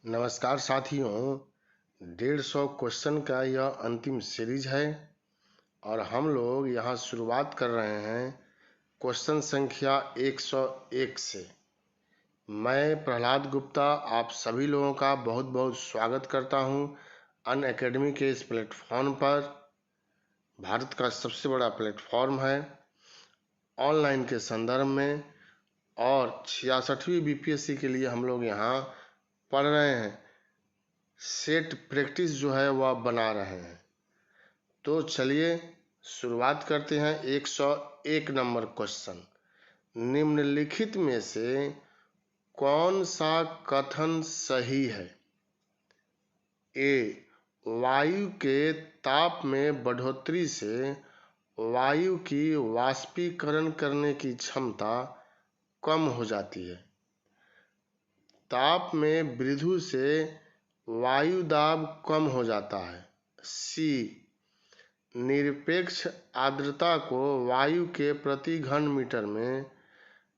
नमस्कार साथियों, 150 क्वेश्चन का यह अंतिम सीरीज है और हम लोग यहाँ शुरुआत कर रहे हैं क्वेश्चन संख्या 101 से। मैं प्रहलाद गुप्ता आप सभी लोगों का बहुत बहुत स्वागत करता हूँ अनअकैडमी के इस प्लेटफॉर्म पर। भारत का सबसे बड़ा प्लेटफॉर्म है ऑनलाइन के संदर्भ में और 66वीं बीपीएससी के लिए हम लोग यहाँ पढ़ रहे हैं। सेट प्रैक्टिस जो है वह बना रहे हैं। तो चलिए शुरुआत करते हैं 101 नंबर क्वेश्चन। निम्नलिखित में से कौन सा कथन सही है? ए, वायु के ताप में बढ़ोतरी से वायु की वाष्पीकरण करने की क्षमता कम हो जाती है। ताप में वृद्धि से वायु दाब कम हो जाता है। सी, निरपेक्ष आर्द्रता को वायु के प्रति घन मीटर में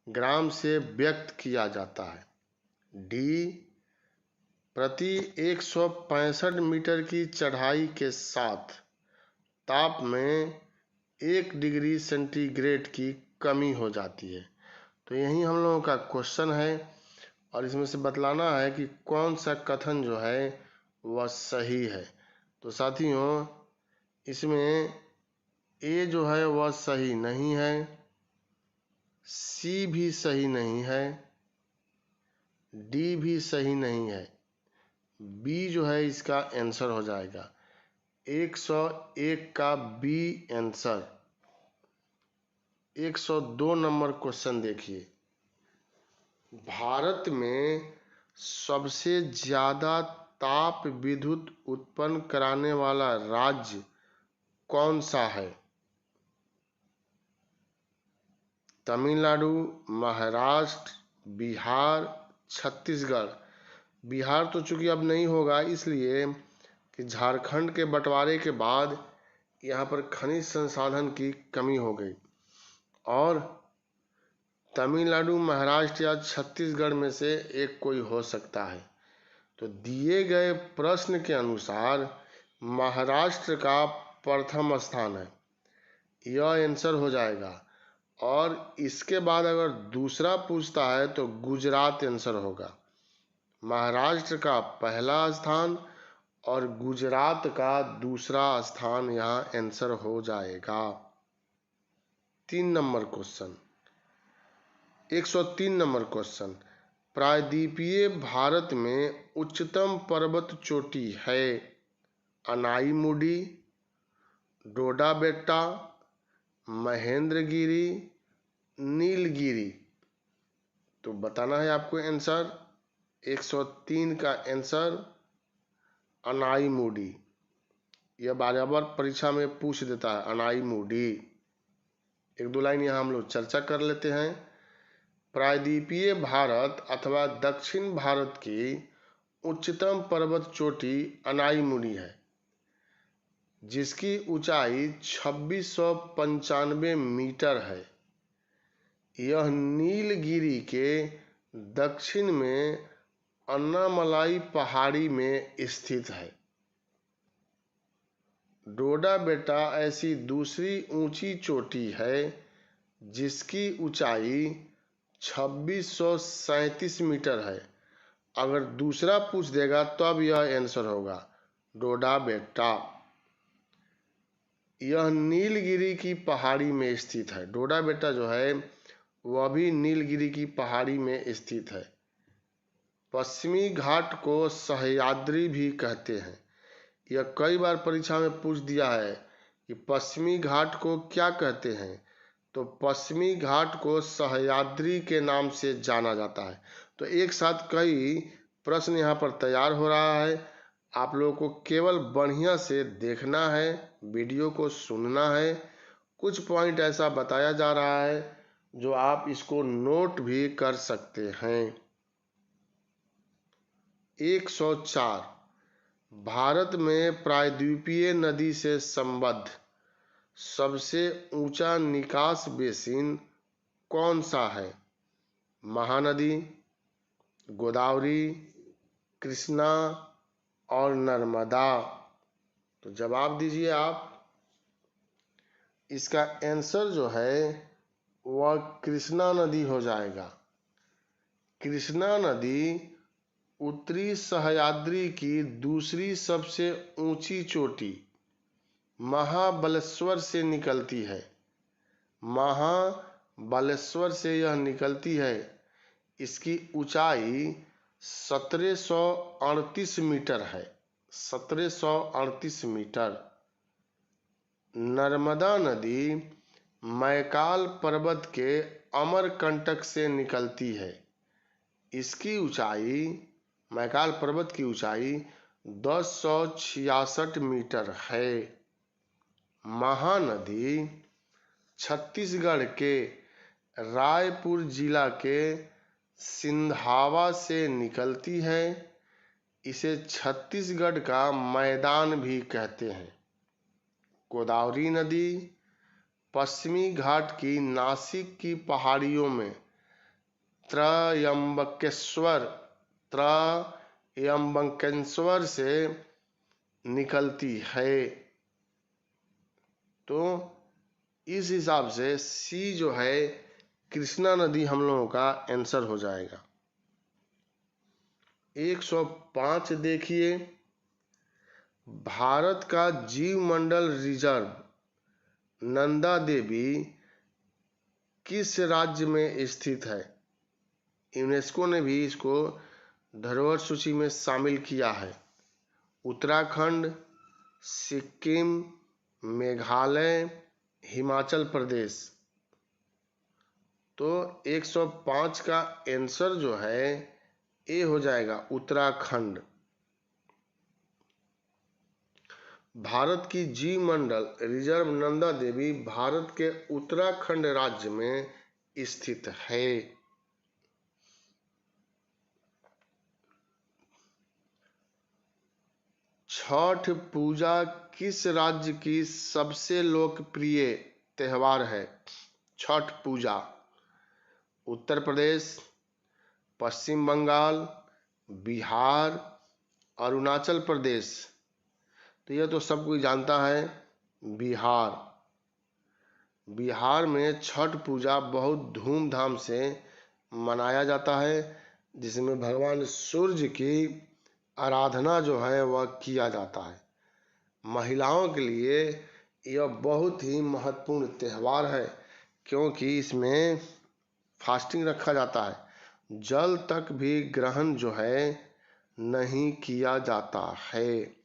ग्राम से व्यक्त किया जाता है। डी, प्रति 165 मीटर की चढ़ाई के साथ ताप में 1 डिग्री सेंटीग्रेड की कमी हो जाती है। तो यही हम लोगों का क्वेश्चन है और इसमें से बतलाना है कि कौन सा कथन जो है वह सही है। तो साथियों, इसमें ए जो है वह सही नहीं है, सी भी सही नहीं है, डी भी सही नहीं है, बी जो है इसका आंसर हो जाएगा। 101 का बी आंसर। 102 नंबर क्वेश्चन देखिए। भारत में सबसे ज्यादा ताप विद्युत उत्पन्न कराने वाला राज्य कौन सा है? तमिलनाडु, महाराष्ट्र, बिहार, छत्तीसगढ़। बिहार तो चूंकि अब नहीं होगा इसलिए कि झारखंड के बंटवारे के बाद यहाँ पर खनिज संसाधन की कमी हो गई और तमिलनाडु, महाराष्ट्र या छत्तीसगढ़ में से एक कोई हो सकता है। तो दिए गए प्रश्न के अनुसार महाराष्ट्र का प्रथम स्थान है, यह आंसर हो जाएगा। और इसके बाद अगर दूसरा पूछता है तो गुजरात आंसर होगा। महाराष्ट्र का पहला स्थान और गुजरात का दूसरा स्थान यहाँ आंसर हो जाएगा। 3 नंबर क्वेश्चन। 103 number question. प्रायद्वीपीय भारत में उच्चतम पर्वत चोटी है? अनाईमुडी, डोडा बेट्टा, महेंद्रगिरी, नीलगिरी। तो बताना है आपको आंसर। 103 का आंसर अनाईमुडी। यह बार-बार परीक्षा में पूछ देता है अनाईमुडी। 1-2 लाइन यहाँ हम लोग चर्चा कर लेते हैं। प्रायद्वीपीय भारत अथवा दक्षिण भारत की उच्चतम पर्वत चोटी अनाईमुडी है, जिसकी ऊंचाई 2695 मीटर है। यह नीलगिरी के दक्षिण में अन्नामलाई पहाड़ी में स्थित है। डोडा बेटा ऐसी दूसरी ऊंची चोटी है जिसकी ऊंचाई 2637 मीटर है। अगर दूसरा पूछ देगा तब यह आंसर होगा डोडा बेट्टा। यह नीलगिरी की पहाड़ी में स्थित है। डोडा बेट्टा जो है वह भी नीलगिरी की पहाड़ी में स्थित है। पश्चिमी घाट को सह्याद्री भी कहते हैं। यह कई बार परीक्षा में पूछ दिया है कि पश्चिमी घाट को क्या कहते हैं, तो पश्चिमी घाट को सह्याद्री के नाम से जाना जाता है। तो एक साथ कई प्रश्न यहाँ पर तैयार हो रहा है। आप लोगों को केवल बढ़िया से देखना है, वीडियो को सुनना है। कुछ पॉइंट ऐसा बताया जा रहा है जो आप इसको नोट भी कर सकते हैं। 104, भारत में प्रायद्वीपीय नदी से संबद्ध सबसे ऊंचा निकास बेसिन कौन सा है? महानदी, गोदावरी, कृष्णा और नर्मदा। तो जवाब दीजिए आप। इसका आंसर जो है वह कृष्णा नदी हो जाएगा। कृष्णा नदी उत्तरी सह्याद्री की दूसरी सबसे ऊंची चोटी महाबलेश्वर से निकलती है। महाबलेश्वर से यह निकलती है। इसकी ऊंचाई 1738 मीटर है। 1738 मीटर। नर्मदा नदी मैकाल पर्वत के अमरकंटक से निकलती है। इसकी ऊंचाई, मैकाल पर्वत की ऊंचाई 1066 मीटर है। महानदी छत्तीसगढ़ के रायपुर जिला के सिंधावा से निकलती है। इसे छत्तीसगढ़ का मैदान भी कहते हैं। गोदावरी नदी पश्चिमी घाट की नासिक की पहाड़ियों में त्रयंबकेश्वर से निकलती है। तो इस हिसाब से सी जो है कृष्णा नदी हम लोगों का आंसर हो जाएगा। 105 देखिए, भारत का जीवमंडल रिजर्व नंदा देवी किस राज्य में स्थित है? यूनेस्को ने भी इसको धरोहर सूची में शामिल किया है। उत्तराखंड, सिक्किम, मेघालय, हिमाचल प्रदेश। तो 105 का आंसर जो है ए हो जाएगा, उत्तराखंड। भारत की जीवमंडल रिजर्व नंदा देवी भारत के उत्तराखंड राज्य में स्थित है। छठ पूजा किस राज्य की सबसे लोकप्रिय त्योहार है? छठ पूजा उत्तर प्रदेश, पश्चिम बंगाल, बिहार, अरुणाचल प्रदेश। तो यह तो सब कोई जानता है, बिहार। बिहार में छठ पूजा बहुत धूमधाम से मनाया जाता है, जिसमें भगवान सूर्य की आराधना जो है वह किया जाता है। महिलाओं के लिए यह बहुत ही महत्वपूर्ण त्यौहार है, क्योंकि इसमें फास्टिंग रखा जाता है। जल तक भी ग्रहण जो है नहीं किया जाता है।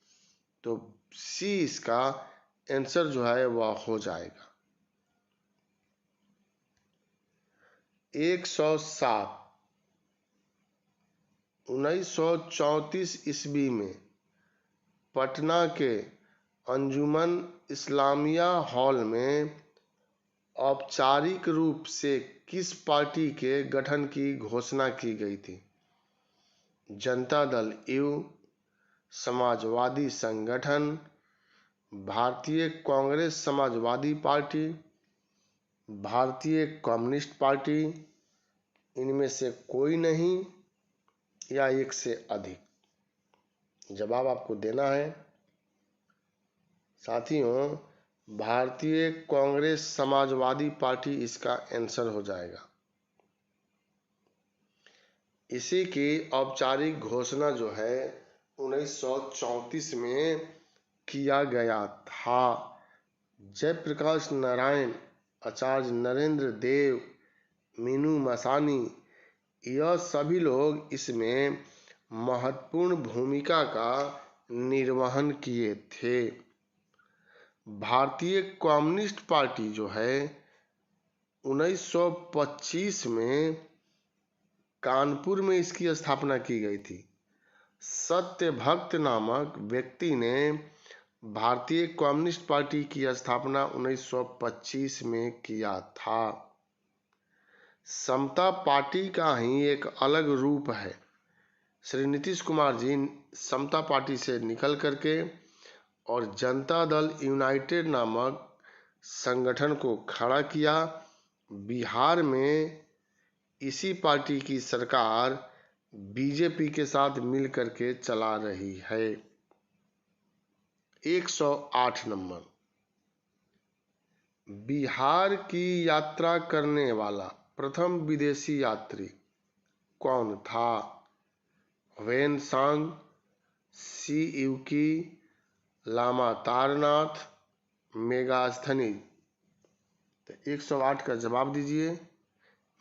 तो सी इसका आंसर जो है वह हो जाएगा। 107 1934 ईस्वी में पटना के अंजुमन इस्लामिया हॉल में औपचारिक रूप से किस पार्टी के गठन की घोषणा की गई थी? जनता दल यू, समाजवादी संगठन, भारतीय कांग्रेस समाजवादी पार्टी, भारतीय कम्युनिस्ट पार्टी, इनमें से कोई नहीं या एक से अधिक। जवाब आपको देना है साथियों। भारतीय कांग्रेस समाजवादी पार्टी इसका आंसर हो जाएगा। इसी की औपचारिक घोषणा जो है 1934 में किया गया था। जयप्रकाश नारायण, आचार्य नरेंद्र देव, मीनू मसानी, यह सभी लोग इसमें महत्वपूर्ण भूमिका का निर्वहन किए थे। भारतीय कम्युनिस्ट पार्टी जो है 1925 में कानपुर में इसकी स्थापना की गई थी। सत्यभक्त नामक व्यक्ति ने भारतीय कम्युनिस्ट पार्टी की स्थापना 1925 में किया था। समता पार्टी का ही एक अलग रूप है। श्री नीतीश कुमार जी समता पार्टी से निकल करके और जनता दल यूनाइटेड नामक संगठन को खड़ा किया। बिहार में इसी पार्टी की सरकार बीजेपी के साथ मिल करके चला रही है। 108 नंबर, बिहार की यात्रा करने वाला प्रथम विदेशी यात्री कौन था? ह्वेन-सांग, सी-युकी, लामा तारनाथ, मेगास्थनीज। तो 108 का जवाब दीजिए,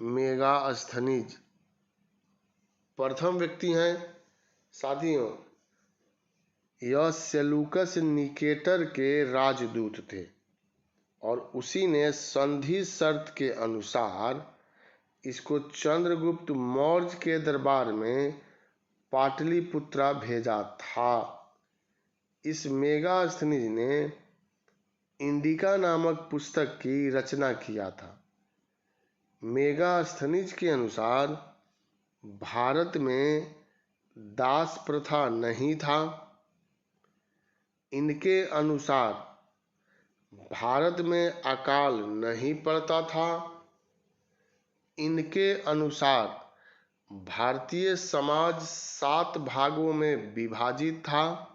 मेगास्थनीज प्रथम व्यक्ति हैं। साथियों, यह सेलूकस निकेटर के राजदूत थे और उसी ने संधि शर्त के अनुसार इसको चंद्रगुप्त मौर्य के दरबार में पाटलिपुत्रा भेजा था। इस मेगास्थनीज ने इंडिका नामक पुस्तक की रचना किया था। मेगास्थनीज के अनुसार भारत में दास प्रथा नहीं था। इनके अनुसार भारत में अकाल नहीं पड़ता था। इनके अनुसार भारतीय समाज 7 भागों में विभाजित था।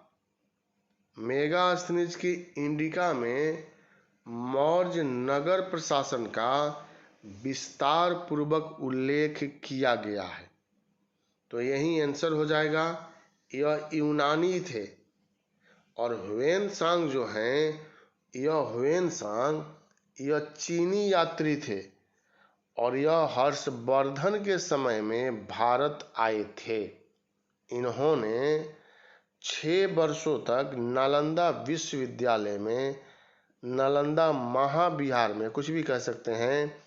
मेगास्थनीज की इंडिका में मौर्य नगर प्रशासन का विस्तार पूर्वक उल्लेख किया गया है। तो यही आंसर हो जाएगा। यह यूनानी थे और ह्वेन-सांग जो हैं, यह चीनी यात्री थे और यह हर्षवर्धन के समय में भारत आए थे। इन्होंने 6 वर्षों तक नालंदा विश्वविद्यालय में, नालंदा महाविहार में, कुछ भी कह सकते हैं,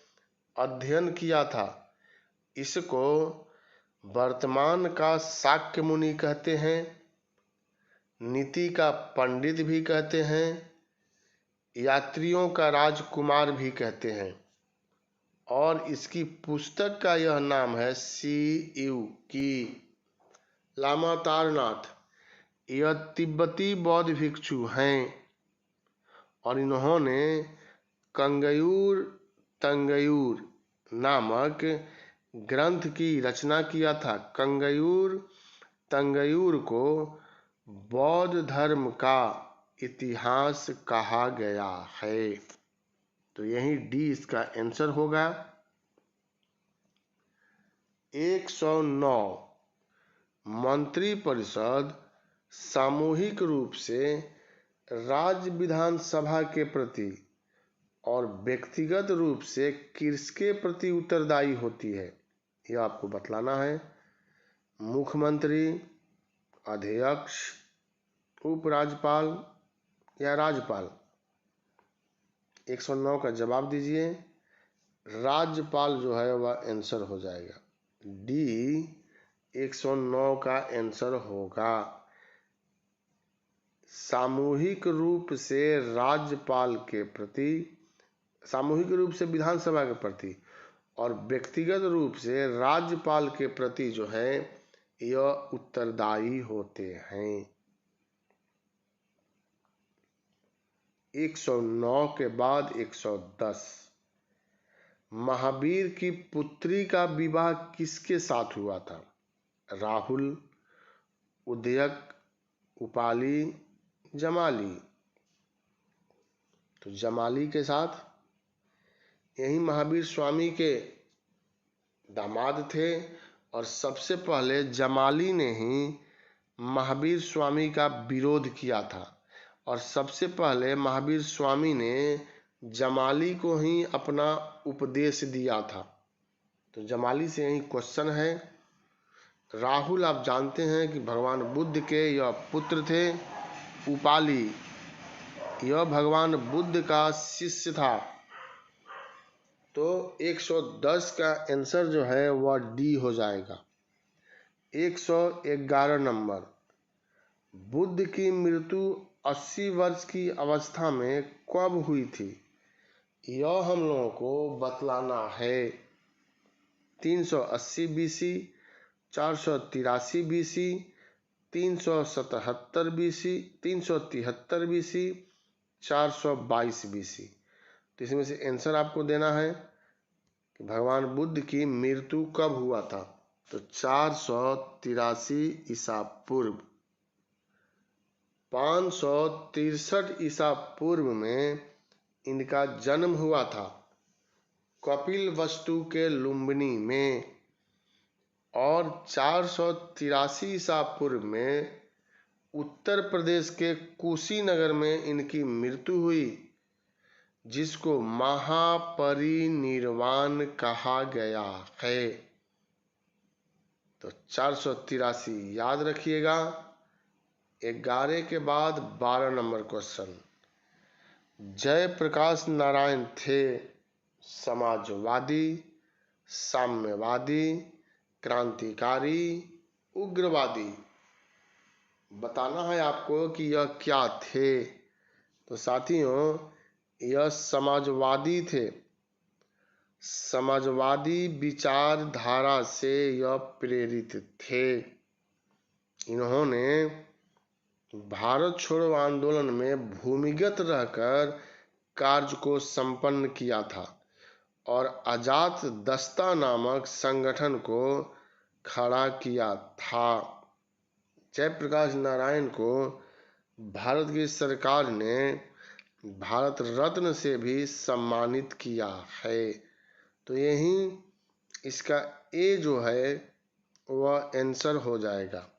अध्ययन किया था। इसको वर्तमान का शाक्य मुनि कहते हैं, नीति का पंडित भी कहते हैं, यात्रियों का राजकुमार भी कहते हैं और इसकी पुस्तक का यह नाम है सी-युकी। लामा तारनाथ यह तिब्बती बौद्ध भिक्षु हैं और इन्होंने कंगयूर तंगयूर नामक ग्रंथ की रचना किया था। कंगयूर तंगयूर को बौद्ध धर्म का इतिहास कहा गया है। तो यही डी इसका आंसर होगा। 109, मंत्रिपरिषद सामूहिक रूप से राज्य विधानसभा के प्रति और व्यक्तिगत रूप से किसके प्रति उत्तरदायी होती है, यह आपको बतलाना है। मुख्यमंत्री, अध्यक्ष, उपराज्यपाल या राज्यपाल। 109 का जवाब दीजिए। राज्यपाल जो है वह आंसर हो जाएगा। डी 109 का आंसर होगा। सामूहिक रूप से राज्यपाल के प्रति, सामूहिक रूप से विधानसभा के प्रति और व्यक्तिगत रूप से राज्यपाल के प्रति जो है यह उत्तरदायी होते हैं। 109 के बाद 110, महावीर की पुत्री का विवाह किसके साथ हुआ था? राहुल, उदयक, उपाली, जमाली। तो जमाली के साथ। यही महावीर स्वामी के दामाद थे और सबसे पहले जमाली ने ही महावीर स्वामी का विरोध किया था और सबसे पहले महावीर स्वामी ने जमाली को ही अपना उपदेश दिया था। तो जमाली से यही क्वेश्चन है। राहुल आप जानते हैं कि भगवान बुद्ध के यह पुत्र थे। उपाली यह भगवान बुद्ध का शिष्य था। तो 110 का आंसर जो है वह डी हो जाएगा। 111 नंबर, बुद्ध की मृत्यु 80 वर्ष की अवस्था में कब हुई थी? यह हम लोगों को बतलाना है। 380 BC, 483 BC, 377 BC, 373 BC, 422 BC. तो इसमें से आंसर आपको देना है कि भगवान बुद्ध की मृत्यु कब हुआ था। तो 483 ईसा पूर्व। 563 ईसा पूर्व में इनका जन्म हुआ था कपिलवस्तु के लुम्बिनी में, और 483 ईसा पूर्व में उत्तर प्रदेश के कुशीनगर में इनकी मृत्यु हुई, जिसको महापरिनिर्वाण कहा गया है। तो 483 याद रखिएगा। 11 के बाद 12 नंबर क्वेश्चन। जयप्रकाश नारायण थे समाजवादी, साम्यवादी, क्रांतिकारी, उग्रवादी। बताना है आपको कि यह क्या थे। तो साथियों, यह समाजवादी थे। समाजवादी विचारधारा से यह प्रेरित थे। इन्होंने भारत छोड़ो आंदोलन में भूमिगत रहकर कार्य को संपन्न किया था और आजाद दस्ता नामक संगठन को खड़ा किया था। जयप्रकाश नारायण को भारत की सरकार ने भारत रत्न से भी सम्मानित किया है। तो यही इसका ए जो है वह आंसर हो जाएगा।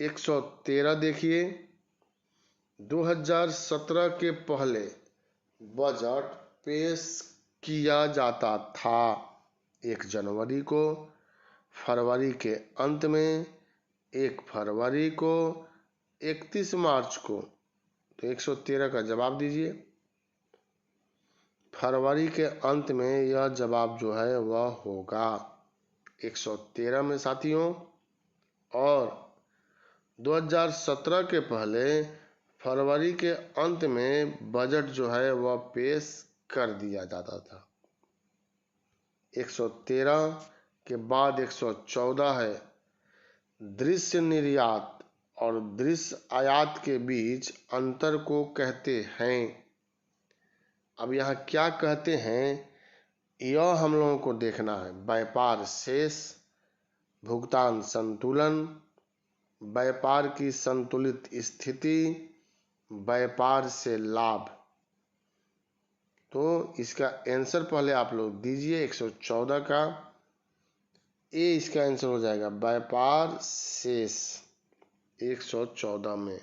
113 देखिए। 2017 के पहले बजट पेश किया जाता था 1 जनवरी को, फरवरी के अंत में, 1 फरवरी को, 31 मार्च को। तो 113 का जवाब दीजिए। फरवरी के अंत में यह जवाब जो है वह होगा 113 में साथियों। और 2017 के पहले फरवरी के अंत में बजट जो है वह पेश कर दिया जाता था। 113 के बाद 114 है। दृश्य निर्यात और दृश्य आयात के बीच अंतर को कहते हैं। अब यहाँ क्या कहते हैं यह हम लोगों को देखना है। व्यापार शेष, भुगतान संतुलन, व्यापार की संतुलित स्थिति, व्यापार से लाभ। तो इसका आंसर पहले आप लोग दीजिए 114 का। ए इसका आंसर हो जाएगा व्यापार शेष 114 में।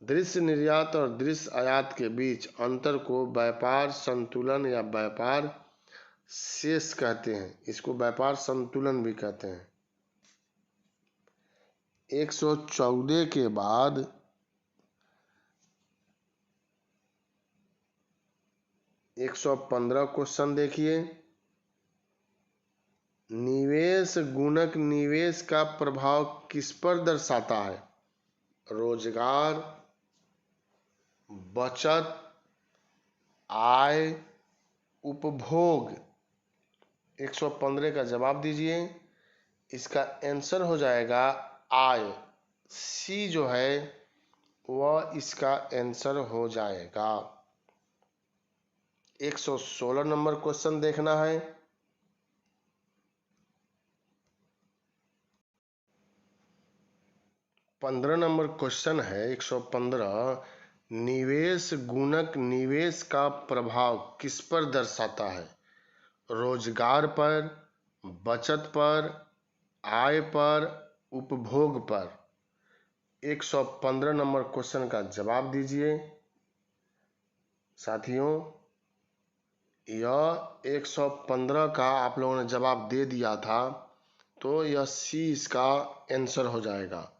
दृश्य निर्यात और दृश्य आयात के बीच अंतर को व्यापार संतुलन या व्यापार शेष कहते हैं। इसको व्यापार संतुलन भी कहते हैं। 114 के बाद 115 क्वेश्चन देखिए। निवेश गुणक निवेश का प्रभाव किस पर दर्शाता है? रोजगार, बचत, आय, उपभोग। 115 का जवाब दीजिए। इसका आंसर हो जाएगा आय। सी जो है वह इसका आंसर हो जाएगा। 116 नंबर क्वेश्चन देखना है। पंद्रह नंबर क्वेश्चन है 115। निवेश गुणक निवेश का प्रभाव किस पर दर्शाता है? रोजगार पर, बचत पर, आय पर, उपभोग पर। 115 नंबर क्वेश्चन का जवाब दीजिए साथियों। यह 115 का आप लोगों ने जवाब दे दिया था, तो यह सी इसका आंसर हो जाएगा।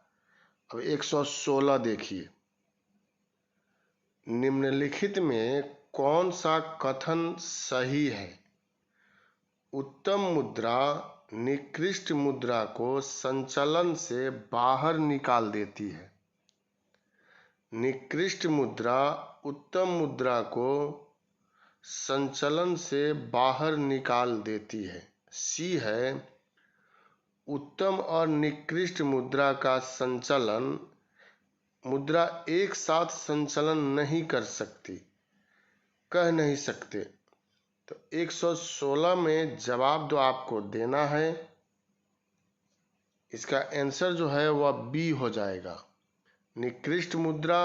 अब 116 देखिए। निम्नलिखित में कौन सा कथन सही है? उत्तम मुद्रा निकृष्ट मुद्रा को संचलन से बाहर निकाल देती है। निकृष्ट मुद्रा उत्तम मुद्रा को संचलन से बाहर निकाल देती है। सी है उत्तम और निकृष्ट मुद्रा का संचलन, मुद्रा एक साथ संचलन नहीं कर सकती, कह नहीं सकते। तो 116 में जवाब जो आपको देना है इसका आंसर जो है वह बी हो जाएगा। निकृष्ट मुद्रा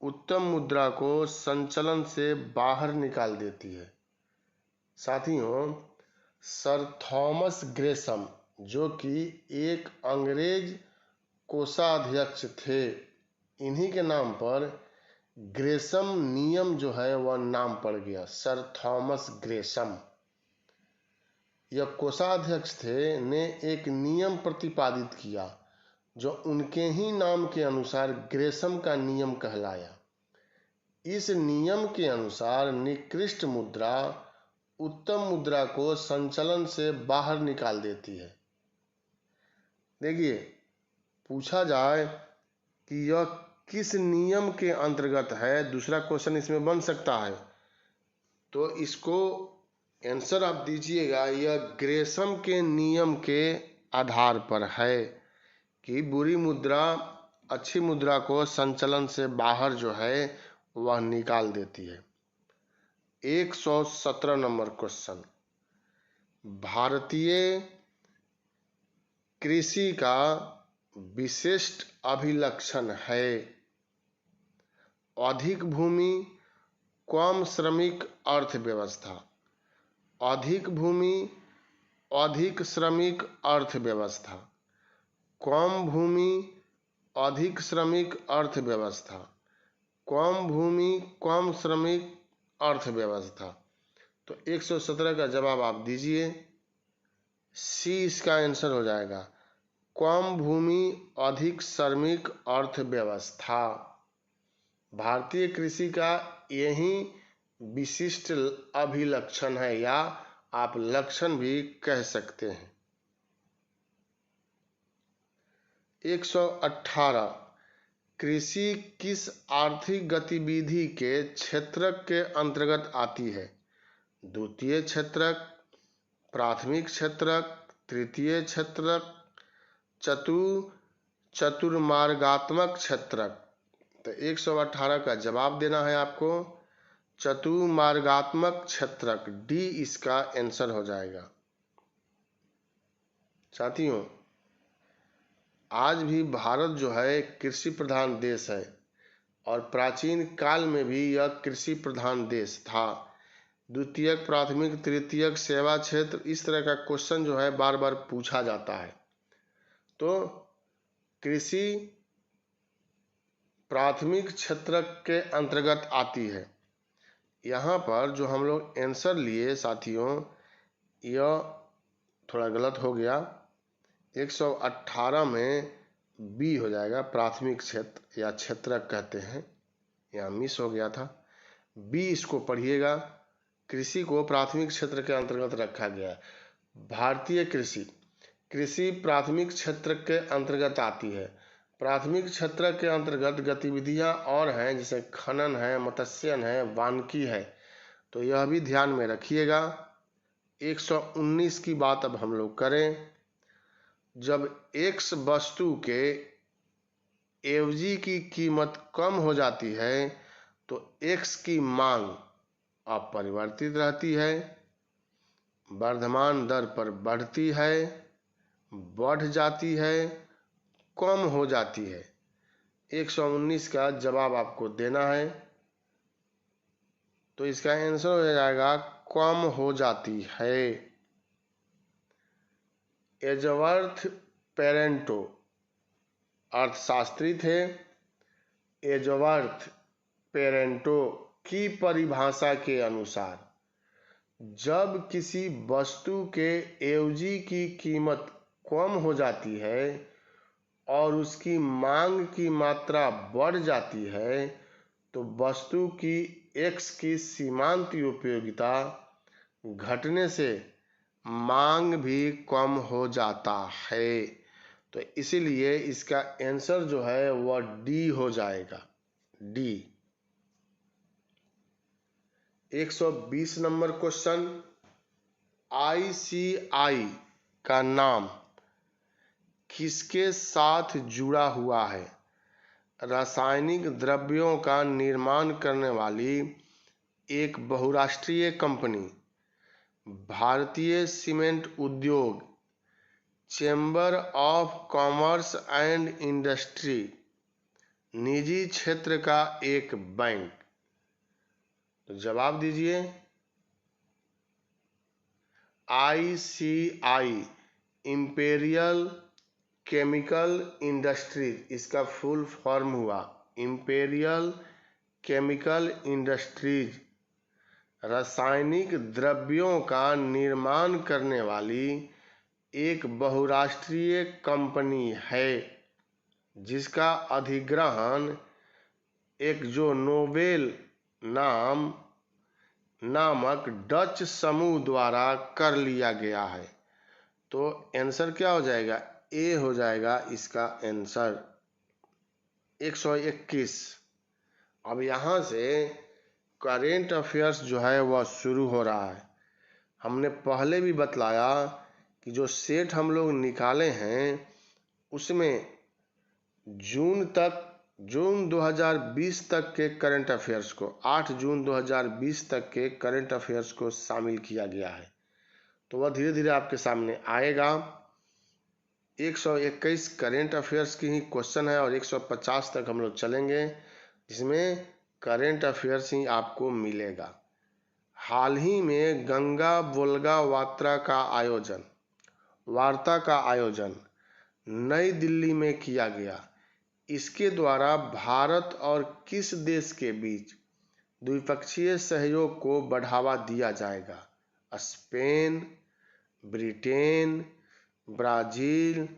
उत्तम मुद्रा को संचलन से बाहर निकाल देती है। साथियों, सर थॉमस ग्रेसम जो कि एक अंग्रेज कोषाध्यक्ष थे, इन्हीं के नाम पर ग्रेसम नियम जो है वह नाम पड़ गया, सर थॉमस ग्रेसम। यह कोषाध्यक्ष थे ने एक नियम प्रतिपादित किया जो उनके ही नाम के अनुसार ग्रेसम का नियम कहलाया। इस नियम के अनुसार निकृष्ट मुद्रा उत्तम मुद्रा को संचलन से बाहर निकाल देती है। देखिए, पूछा जाए कि यह किस नियम के अंतर्गत है, दूसरा क्वेश्चन इसमें बन सकता है, तो इसको आंसर आप दीजिएगा, यह ग्रेसम के नियम के आधार पर है कि बुरी मुद्रा अच्छी मुद्रा को संचलन से बाहर जो है वह निकाल देती है। 117 नंबर क्वेश्चन, भारतीय कृषि का विशिष्ट अभिलक्षण है अधिक भूमि कम श्रमिक अर्थव्यवस्था। अधिक भूमि अधिक श्रमिक अर्थव्यवस्था, कम भूमि अधिक श्रमिक अर्थव्यवस्था, कम भूमि कम श्रमिक अर्थव्यवस्था। तो 117 का जवाब आप दीजिए, सी इसका आंसर हो जाएगा, कम भूमि अधिक श्रमिक अर्थव्यवस्था। भारतीय कृषि का यही विशिष्ट अभिलक्षण है, या आप लक्षण भी कह सकते हैं। 118, कृषि किस आर्थिक गतिविधि के क्षेत्रक के अंतर्गत आती है? द्वितीय क्षेत्रक, प्राथमिक क्षेत्रक, तृतीय क्षेत्रक, चतुर्मार्गात्मक क्षेत्रक। तो 118 का जवाब देना है आपको, चतुर्मार्गात्मक क्षेत्रक, डी इसका आंसर हो जाएगा। साथियों, आज भी भारत जो है कृषि प्रधान देश है और प्राचीन काल में भी यह कृषि प्रधान देश था। द्वितीयक, प्राथमिक, तृतीयक, सेवा क्षेत्र, इस तरह का क्वेश्चन जो है बार बार पूछा जाता है। तो कृषि प्राथमिक क्षेत्र के अंतर्गत आती है। यहाँ पर जो हम लोग आंसर लिए साथियों, यह थोड़ा गलत हो गया। 118 में बी हो जाएगा, प्राथमिक क्षेत्र या क्षेत्रक कहते हैं, यहाँ मिस हो गया था। बी इसको पढ़िएगा, कृषि को प्राथमिक क्षेत्र के अंतर्गत रखा गया है। भारतीय कृषि प्राथमिक क्षेत्र के अंतर्गत आती है। प्राथमिक क्षेत्र के अंतर्गत गतिविधियां और हैं, जैसे खनन है, मत्स्यन है, वानिकी है, तो यह भी ध्यान में रखिएगा। 119 की बात अब हम लोग करें। जब एक्स वस्तु के एवजी की कीमत कम हो जाती है तो एक्स की मांग अपरिवर्तित रहती है, वर्धमान दर पर बढ़ती है, बढ़ जाती है, कम हो जाती है। 119 का जवाब आपको देना है, तो इसका आंसर हो जाएगा कम हो जाती है। एजवर्थ पेरेंटो अर्थशास्त्री थे। एजवर्थ पेरेंटो की परिभाषा के अनुसार जब किसी वस्तु के एवजी की कीमत कम हो जाती है और उसकी मांग की मात्रा बढ़ जाती है तो वस्तु की एक्स की सीमांत उपयोगिता घटने से मांग भी कम हो जाता है। तो इसीलिए इसका आंसर जो है वह डी हो जाएगा, डी। 120 नंबर क्वेश्चन, ICI का नाम किसके साथ जुड़ा हुआ है? रासायनिक द्रव्यों का निर्माण करने वाली एक बहुराष्ट्रीय कंपनी, भारतीय सीमेंट उद्योग, chamber of commerce and industry, निजी क्षेत्र का एक बैंक। तो जवाब दीजिए। ICI, इंपेरियल केमिकल इंडस्ट्रीज, इसका फुल फॉर्म हुआ इंपेरियल केमिकल इंडस्ट्रीज। रासायनिक द्रव्यों का निर्माण करने वाली एक बहुराष्ट्रीय कंपनी है जिसका अधिग्रहण एक जो नोबेल नामक डच समूह द्वारा कर लिया गया है। तो आंसर क्या हो जाएगा? ए हो जाएगा इसका आंसर। 121। अब यहाँ से करेंट अफेयर्स जो है वह शुरू हो रहा है। हमने पहले भी बतलाया कि जो सेट हम लोग निकाले हैं उसमें जून 2020 तक के करंट अफेयर्स को 8 जून 2020 तक के करंट अफेयर्स को शामिल किया गया है। तो वह धीरे धीरे आपके सामने आएगा। 121 करंट अफेयर्स की ही क्वेश्चन है और 150 तक हम लोग चलेंगे जिसमें करंट अफेयर्स ही आपको मिलेगा। हाल ही में गंगा वोल्गा वार्ता का आयोजन नई दिल्ली में किया गया। इसके द्वारा भारत और किस देश के बीच द्विपक्षीय सहयोग को बढ़ावा दिया जाएगा? स्पेन, ब्रिटेन, ब्राजील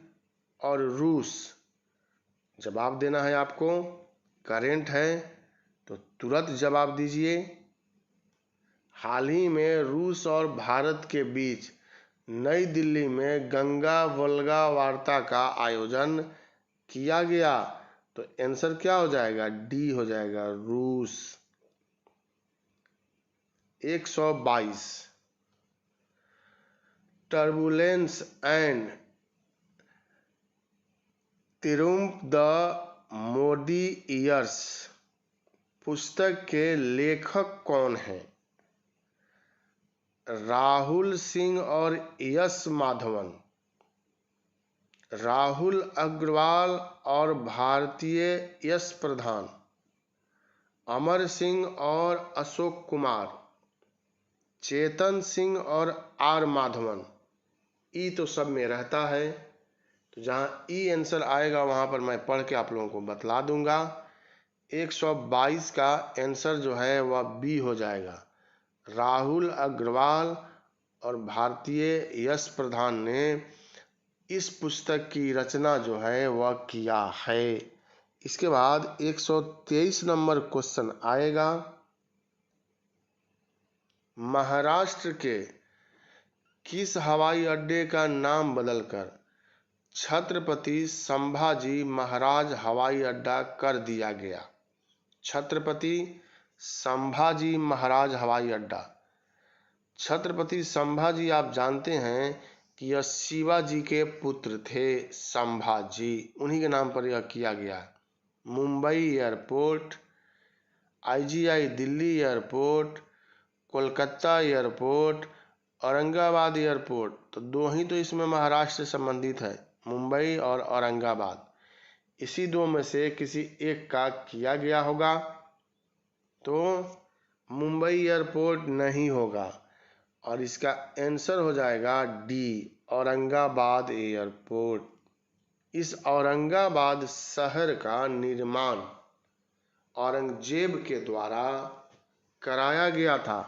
और रूस। जवाब देना है आपको। करेंट है तो तुरंत जवाब दीजिए। हाल ही में रूस और भारत के बीच नई दिल्ली में गंगा वोल्गा वार्ता का आयोजन किया गया। तो आंसर क्या हो जाएगा? डी हो जाएगा, रूस। 122 turbulence and triumph the Modi years पुस्तक के लेखक कौन हैं? राहुल सिंह और यश माधवन, राहुल अग्रवाल और भारतीय यश प्रधान, अमर सिंह और अशोक कुमार, चेतन सिंह और आर माधवन। ई तो सब में रहता है, तो जहाँ ई आंसर आएगा वहाँ पर मैं पढ़ के आप लोगों को बतला दूंगा। 122 का आंसर जो है वह बी हो जाएगा। राहुल अग्रवाल और भारतीय यश प्रधान ने इस पुस्तक की रचना जो है वह किया है। इसके बाद 123 नंबर क्वेश्चन आएगा। महाराष्ट्र के किस हवाई अड्डे का नाम बदलकर छत्रपति संभाजी महाराज हवाई अड्डा कर दिया गया? छत्रपति संभाजी महाराज हवाई अड्डा। छत्रपति संभाजी आप जानते हैं कि यह शिवाजी के पुत्र थे। संभाजी, उन्हीं के नाम पर यह किया गया। Mumbai airport, IGI Delhi airport, Kolkata airport, Aurangabad airport, तो दो ही तो इसमें महाराष्ट्र से संबंधित है, मुंबई और औरंगाबाद। इसी दो में से किसी एक का किया गया होगा, तो मुंबई एयरपोर्ट नहीं होगा और इसका आंसर हो जाएगा डी, औरंगाबाद एयरपोर्ट। इस औरंगाबाद शहर का निर्माण औरंगजेब के द्वारा कराया गया था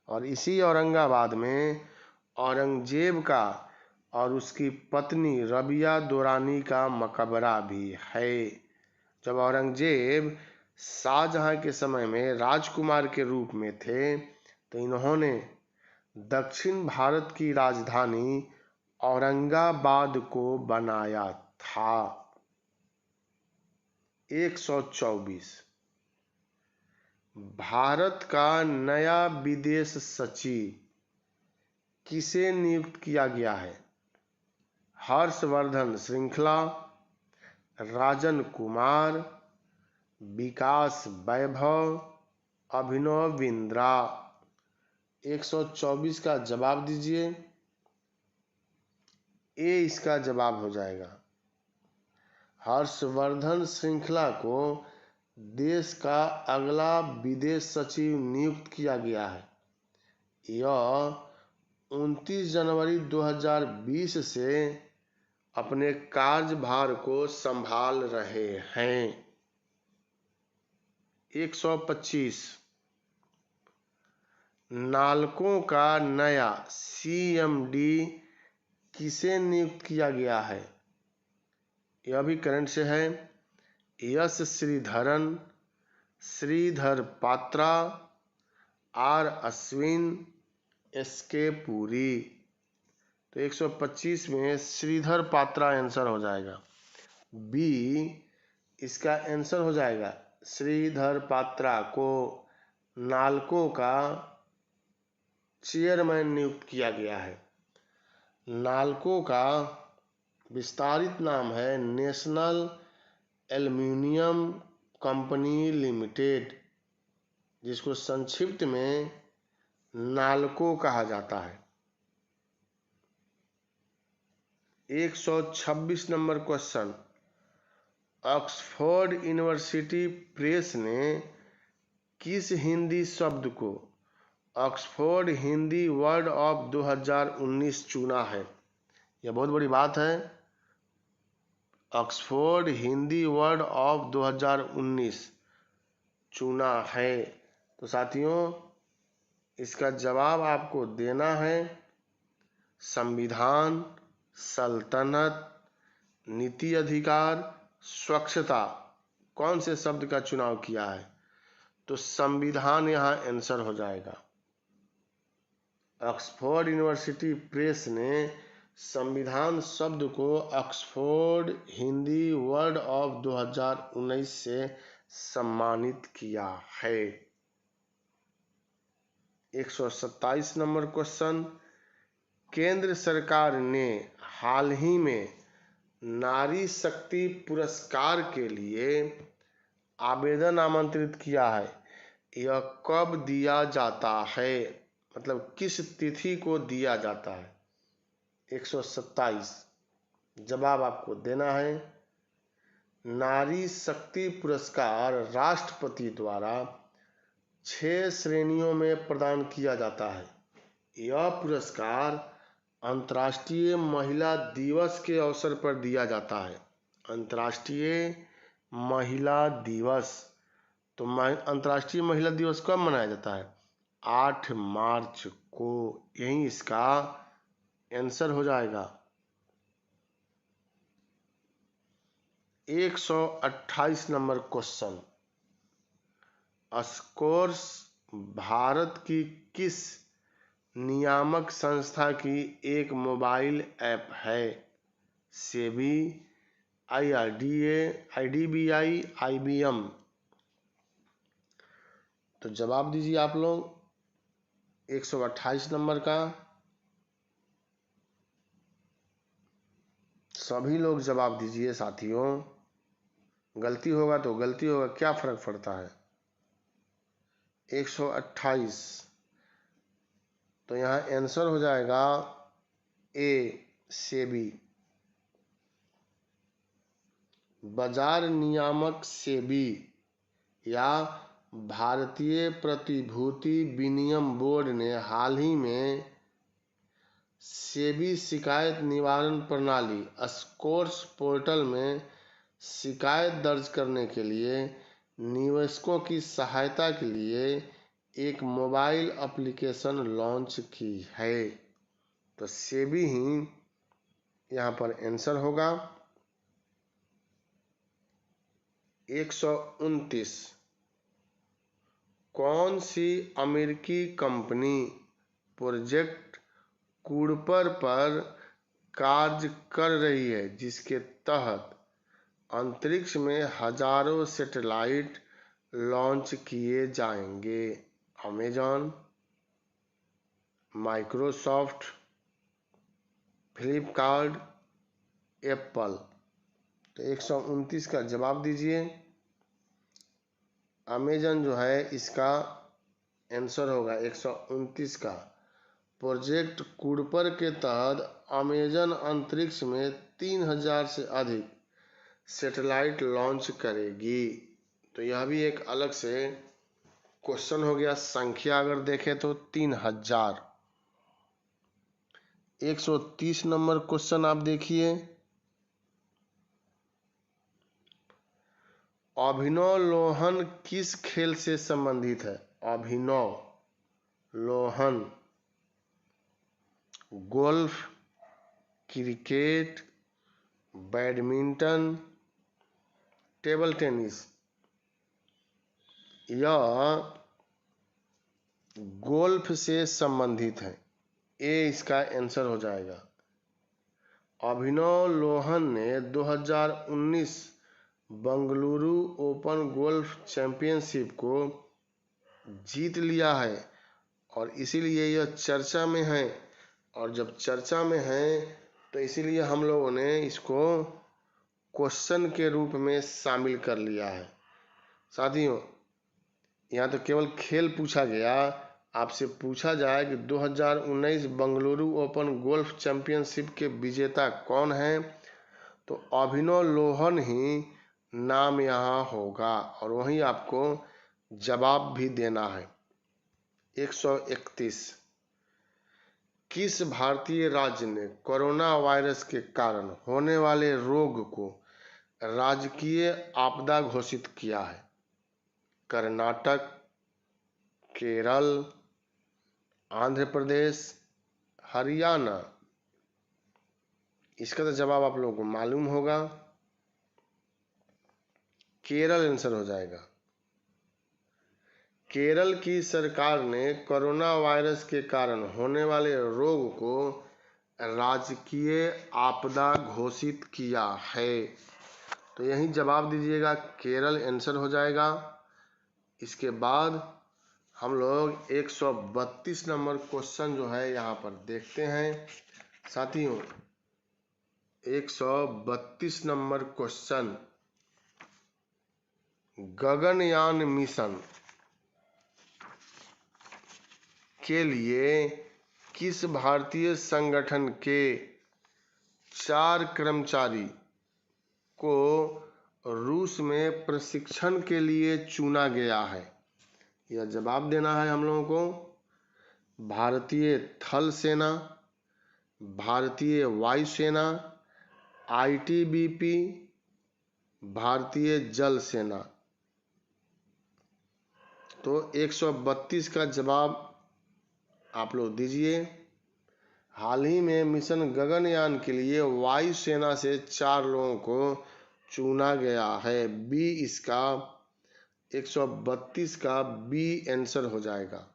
और इसी औरंगाबाद में औरंगजेब का और उसकी पत्नी रबिया दुरानी का मकबरा भी है। जब औरंगजेब शाहजहां के समय में राजकुमार के रूप में थे तो इन्होंने दक्षिण भारत की राजधानी औरंगाबाद को बनाया था। 124 भारत का नया विदेश सचिव किसे नियुक्त किया गया है? हर्षवर्धन श्रृंखला, राजन कुमार, विकास वैभव, अभिनव बिंद्रा। 124 का जवाब दीजिए। ए इसका जवाब हो जाएगा। हर्षवर्धन श्रृंखला को देश का अगला विदेश सचिव नियुक्त किया गया है। यह 29 जनवरी 2020 से अपने कार्यभार को संभाल रहे हैं। 125 नालको का नया CMD किसे नियुक्त किया गया है? यह भी करंट से है। Yes Sreedharan, Sridhar Patra, R Ashwin, SK Puri. तो 125 में श्रीधर पात्रा आंसर हो जाएगा। बी इसका आंसर हो जाएगा। श्रीधर पात्रा को नालको का चेयरमैन नियुक्त किया गया है। नालको का विस्तारित नाम है नेशनल एल्युमिनियम कंपनी लिमिटेड, जिसको संक्षिप्त में नालको कहा जाता है। 126 number question, Oxford university press ने किस हिंदी शब्द को ऑक्सफोर्ड हिंदी वर्ड ऑफ 2019 चुना है? यह बहुत बड़ी बात है। ऑक्सफोर्ड हिंदी वर्ड ऑफ 2019 चुना है। तो साथियों, इसका जवाब आपको देना है संविधान, सल्तनत, नीति अधिकार, स्वच्छता। कौन से शब्द का चुनाव किया है? तो संविधान यहाँ आंसर हो जाएगा। ऑक्सफोर्ड यूनिवर्सिटी प्रेस ने संविधान शब्द को ऑक्सफोर्ड हिंदी वर्ड ऑफ 2019 से सम्मानित किया है। 127 नंबर क्वेश्चन, केंद्र सरकार ने हाल ही में नारी शक्ति पुरस्कार के लिए आवेदन आमंत्रित किया है। यह कब दिया जाता है? मतलब किस तिथि को दिया जाता है? 127 जवाब आपको देना है। नारी शक्ति पुरस्कार राष्ट्रपति द्वारा 6 श्रेणियों में प्रदान किया जाता है। यह पुरस्कार अंतर्राष्ट्रीय महिला दिवस के अवसर पर दिया जाता है। अंतर्राष्ट्रीय महिला दिवस। तो अंतर्राष्ट्रीय महिला दिवस कब मनाया जाता है? 8 मार्च को। यही इसका आंसर हो जाएगा। 128 नंबर क्वेश्चन, स्कोर्स भारत की किस नियामक संस्था की एक मोबाइल ऐप है? SEBI, IRDA, IDBI, IBM। तो जवाब दीजिए आप लोग 128 नंबर का। सभी लोग जवाब दीजिए साथियों। गलती होगा तो गलती होगा, क्या फर्क पड़ता है। 128 तो यहाँ आंसर हो जाएगा ए, सेबी। बाजार नियामक सेबी या भारतीय प्रतिभूति विनिमय बोर्ड ने हाल ही में सेबी शिकायत निवारण प्रणाली स्कोर्स पोर्टल में शिकायत दर्ज करने के लिए निवेशकों की सहायता के लिए एक मोबाइल एप्लीकेशन लॉन्च की है। तो सेबी ही यहाँ पर आंसर होगा। 129 कौन सी अमेरिकी कंपनी प्रोजेक्ट कुडपर पर कार्य कर रही है, जिसके तहत अंतरिक्ष में हजारों सैटेलाइट लॉन्च किए जाएंगे? Amazon, Microsoft, Flipkart, Apple. तो 129 का जवाब दीजिए। अमेजन जो है इसका आंसर होगा 129 का। प्रोजेक्ट कुडपर के तहत अमेजन अंतरिक्ष में 3000 से अधिक सैटेलाइट लॉन्च करेगी। तो यह भी एक अलग से क्वेश्चन हो गया। संख्या अगर देखें तो 3000। 130 नंबर क्वेश्चन आप देखिए, अभिनव लोहन किस खेल से संबंधित है? Abhinav Lohan golf, cricket, badminton, table tennis. यह गोल्फ से संबंधित है, ये इसका आंसर हो जाएगा। अभिनव लोहन ने 2019 बंगलुरु ओपन गोल्फ चैंपियनशिप को जीत लिया है और इसीलिए यह चर्चा में है। और जब चर्चा में है तो इसीलिए हम लोगों ने इसको क्वेश्चन के रूप में शामिल कर लिया है। साथियों, यहाँ तो केवल खेल पूछा गया, आपसे पूछा जाए कि 2019 बंगलुरु ओपन गोल्फ चैंपियनशिप के विजेता कौन हैं, तो अभिनव लोहन ही नाम यहाँ होगा और वही आपको जवाब भी देना है। 131, किस भारतीय राज्य ने कोरोना वायरस के कारण होने वाले रोग को राजकीय आपदा घोषित किया है? कर्नाटक, केरल, आंध्र प्रदेश, हरियाणा। इसका तो जवाब आप लोगों को मालूम होगा, केरल आंसर हो जाएगा। केरल की सरकार ने कोरोना वायरस के कारण होने वाले रोग को राजकीय आपदा घोषित किया है। तो यही जवाब दीजिएगा, केरल आंसर हो जाएगा। इसके बाद हम लोग 132 नंबर क्वेश्चन जो है यहाँ पर देखते हैं। साथियों, 132 नंबर क्वेश्चन, गगनयान मिशन के लिए किस भारतीय संगठन के 4 कर्मचारी को रूस में प्रशिक्षण के लिए चुना गया है? यह जवाब देना है हम लोगों को। भारतीय थल सेना, भारतीय वायुसेना, ITBP, भारतीय जल सेना। तो 132 का जवाब आप लोग दीजिए। हाल ही में मिशन गगनयान के लिए वायुसेना से 4 लोगों को चुना गया है। बी इसका 132 का बी आंसर हो जाएगा।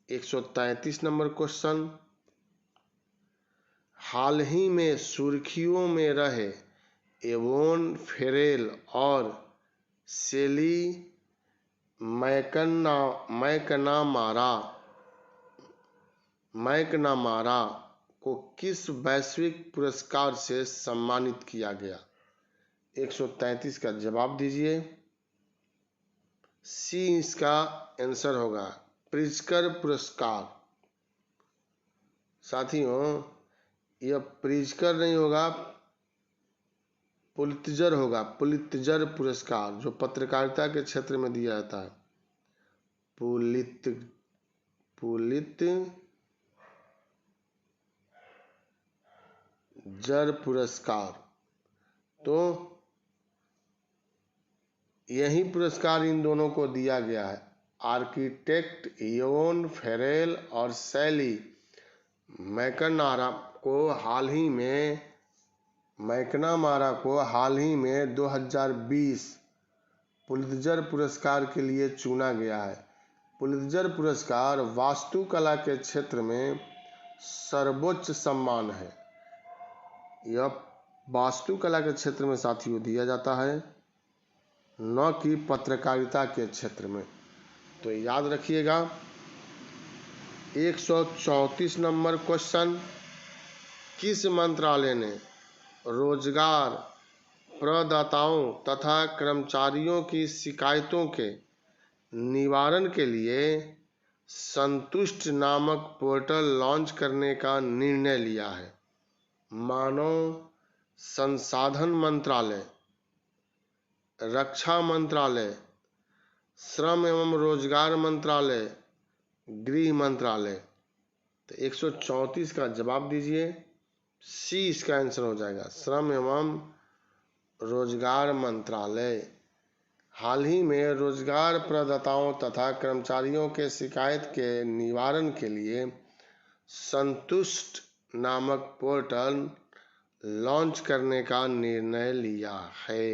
133 नंबर क्वेश्चन, हाल ही में सुर्खियों में रहे एवोन फेरेल और सेली मैकनामारा को किस वैश्विक पुरस्कार से सम्मानित किया गया? 133 का जवाब दीजिए। सी इसका आंसर होगा, प्रिज्कर पुरस्कार। साथियों, यह प्रिज्कर नहीं होगा, पुलित्जर होगा। पुलित्जर पुरस्कार जो पत्रकारिता के क्षेत्र में दिया जाता है। पुलित्जर पुरस्कार। तो यही पुरस्कार इन दोनों को दिया गया है। आर्किटेक्ट एवोन फेरेल और सैली मैकनामारा को हाल ही में 2020 पुलित्जर पुरस्कार के लिए चुना गया है। पुलित्जर पुरस्कार वास्तुकला के क्षेत्र में सर्वोच्च सम्मान है। यह वास्तुकला के क्षेत्र में साथियों दिया जाता है, न कि पत्रकारिता के क्षेत्र में। तो याद रखिएगा। 134 नंबर क्वेश्चन, किस मंत्रालय ने रोजगार प्रदाताओं तथा कर्मचारियों की शिकायतों के निवारण के लिए संतुष्ट नामक पोर्टल लॉन्च करने का निर्णय लिया है? मानव संसाधन मंत्रालय, रक्षा मंत्रालय, श्रम एवं रोजगार मंत्रालय, गृह मंत्रालय। तो 134 का जवाब दीजिए। सी इसका आंसर हो जाएगा, श्रम एवं रोजगार मंत्रालय। हाल ही में रोजगार प्रदाताओं तथा कर्मचारियों के शिकायत के निवारण के लिए संतुष्ट नामक पोर्टल लॉन्च करने का निर्णय लिया है।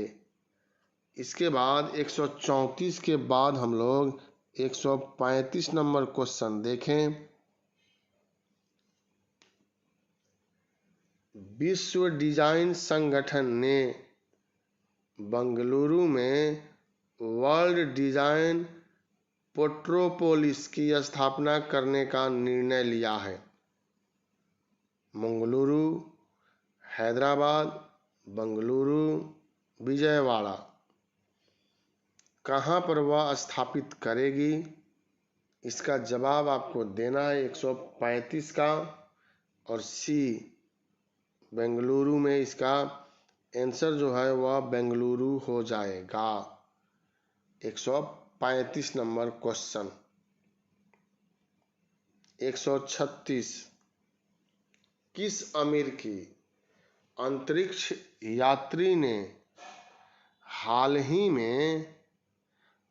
इसके बाद 134 के बाद हम लोग 135 नंबर क्वेश्चन देखें। विश्व डिजाइन संगठन ने बंगलुरु में वर्ल्ड डिजाइन पेट्रोपोलिस की स्थापना करने का निर्णय लिया है। मंगलुरु, हैदराबाद, बंगलुरु, विजयवाड़ा, कहाँ पर वह स्थापित करेगी? इसका जवाब आपको देना है 135 का, और सी बेंगलुरु में इसका आंसर जो है वह बेंगलुरु हो जाएगा। 135 नंबर क्वेश्चन। 136 किस अमेरिकी अंतरिक्ष यात्री ने हाल ही में